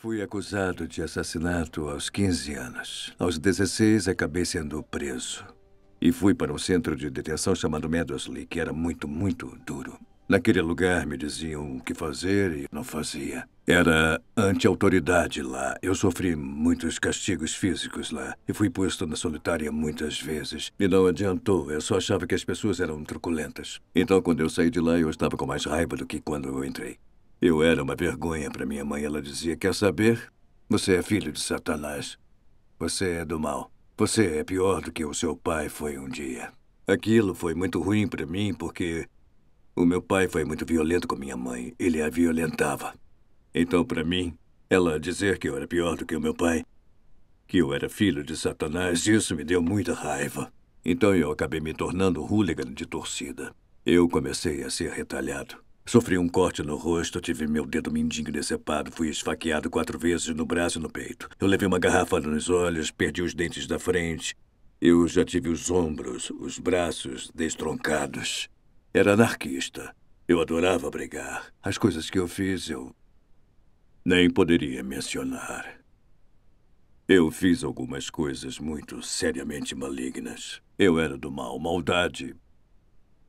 Fui acusado de assassinato aos 15 anos. Aos 16, acabei sendo preso. E fui para um centro de detenção chamado Meadosley, que era muito, muito duro. Naquele lugar me diziam o que fazer e não fazia. Era anti-autoridade lá. Eu sofri muitos castigos físicos lá. E fui posto na solitária muitas vezes. E não adiantou. Eu só achava que as pessoas eram truculentas. Então, quando eu saí de lá, eu estava com mais raiva do que quando eu entrei. Eu era uma vergonha para minha mãe. Ela dizia, quer saber? Você é filho de Satanás. Você é do mal. Você é pior do que o seu pai foi um dia. Aquilo foi muito ruim para mim porque o meu pai foi muito violento com minha mãe. Ele a violentava. Então, para mim, ela dizer que eu era pior do que o meu pai, que eu era filho de Satanás, isso me deu muita raiva. Então eu acabei me tornando um hooligan de torcida. Eu comecei a ser retalhado. Sofri um corte no rosto, tive meu dedo mindinho decepado, fui esfaqueado 4 vezes no braço e no peito. Eu levei uma garrafa nos olhos, perdi os dentes da frente. Eu já tive os ombros, os braços destroncados. Era anarquista. Eu adorava brigar. As coisas que eu fiz, eu nem poderia mencionar. Eu fiz algumas coisas muito seriamente malignas. Eu era do mal, maldade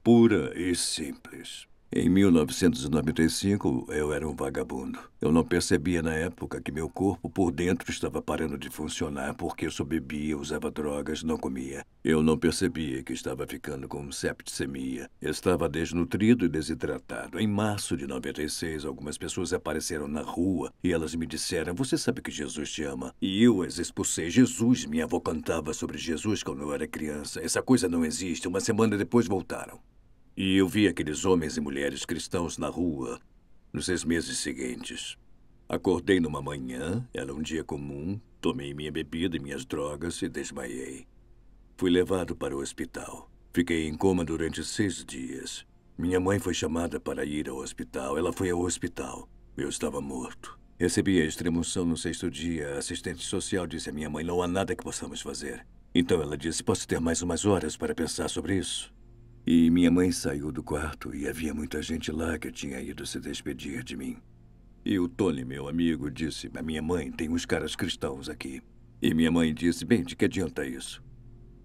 pura e simples. Em 1995, eu era um vagabundo. Eu não percebia na época que meu corpo por dentro estava parando de funcionar porque eu só bebia, usava drogas, não comia. Eu não percebia que estava ficando com septicemia. Estava desnutrido e desidratado. Em março de 96, algumas pessoas apareceram na rua e elas me disseram, você sabe que Jesus te ama? E eu as expulsei. Jesus, minha avó cantava sobre Jesus quando eu era criança. Essa coisa não existe. Uma semana depois voltaram. E eu vi aqueles homens e mulheres cristãos na rua nos 6 meses seguintes. Acordei numa manhã, era um dia comum, tomei minha bebida e minhas drogas e desmaiei. Fui levado para o hospital. Fiquei em coma durante 6 dias. Minha mãe foi chamada para ir ao hospital. Ela foi ao hospital. Eu estava morto. Recebi a extremunção no 6º dia. A assistente social disse à minha mãe, não há nada que possamos fazer. Então ela disse, posso ter mais umas horas para pensar sobre isso? E minha mãe saiu do quarto e havia muita gente lá que tinha ido se despedir de mim. E o Tony, meu amigo, disse, a minha mãe tem uns caras cristãos aqui. E minha mãe disse, bem, de que adianta isso?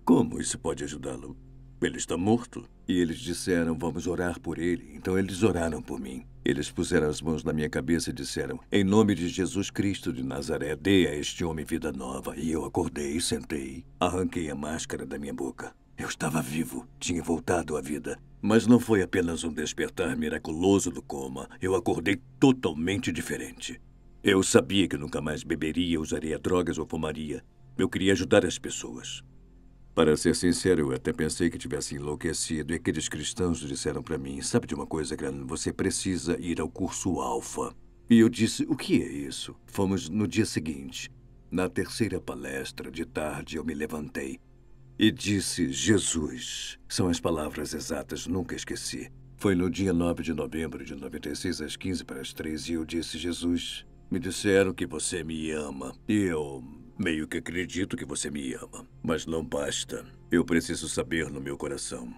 Como isso pode ajudá-lo? Ele está morto. E eles disseram, vamos orar por ele. Então eles oraram por mim. Eles puseram as mãos na minha cabeça e disseram, em nome de Jesus Cristo de Nazaré, dê a este homem vida nova. E eu acordei, sentei, arranquei a máscara da minha boca. Eu estava vivo, tinha voltado à vida. Mas não foi apenas um despertar miraculoso do coma. Eu acordei totalmente diferente. Eu sabia que nunca mais beberia, usaria drogas ou fumaria. Eu queria ajudar as pessoas. Para ser sincero, eu até pensei que tivesse enlouquecido. E aqueles cristãos disseram para mim, sabe de uma coisa, Gran? Você precisa ir ao curso Alfa. E eu disse, o que é isso? Fomos no dia seguinte. Na 3ª palestra, de tarde, eu me levantei. E disse, Jesus. São as palavras exatas, nunca esqueci. Foi no dia 9 de novembro de 96, às 15 para as 3, e eu disse, Jesus, me disseram que você me ama. E eu meio que acredito que você me ama. Mas não basta. Eu preciso saber no meu coração.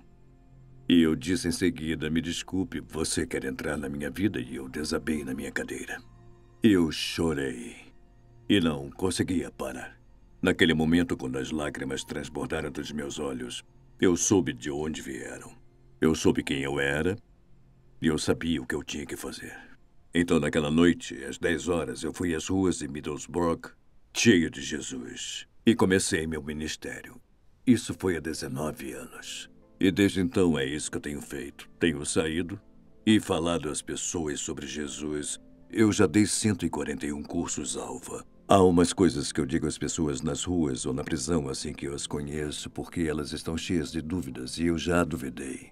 E eu disse em seguida, me desculpe, você quer entrar na minha vida? E eu desabei na minha cadeira. Eu chorei. E não conseguia parar. Naquele momento, quando as lágrimas transbordaram dos meus olhos, eu soube de onde vieram. Eu soube quem eu era e eu sabia o que eu tinha que fazer. Então, naquela noite, às 10 horas, eu fui às ruas de Middlesbrough, cheio de Jesus, e comecei meu ministério. Isso foi há 19 anos. E desde então é isso que eu tenho feito. Tenho saído e falado às pessoas sobre Jesus. Eu já dei 141 cursos Alfa. Há umas coisas que eu digo às pessoas nas ruas ou na prisão assim que eu as conheço, porque elas estão cheias de dúvidas e eu já duvidei.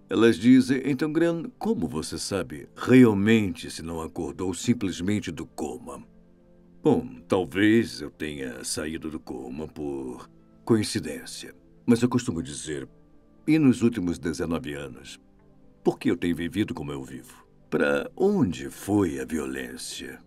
Elas dizem, então, Gran, como você sabe realmente se não acordou simplesmente do coma? Bom, talvez eu tenha saído do coma por coincidência. Mas eu costumo dizer, e nos últimos 19 anos, por que eu tenho vivido como eu vivo? Para onde foi a violência?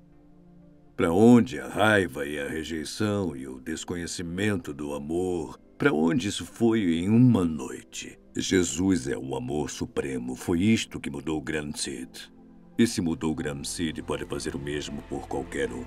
Para onde a raiva e a rejeição e o desconhecimento do amor? Para onde isso foi em uma noite? Jesus é o amor supremo. Foi isto que mudou o Gran Cid. E se mudou o Gran Cid, pode fazer o mesmo por qualquer um.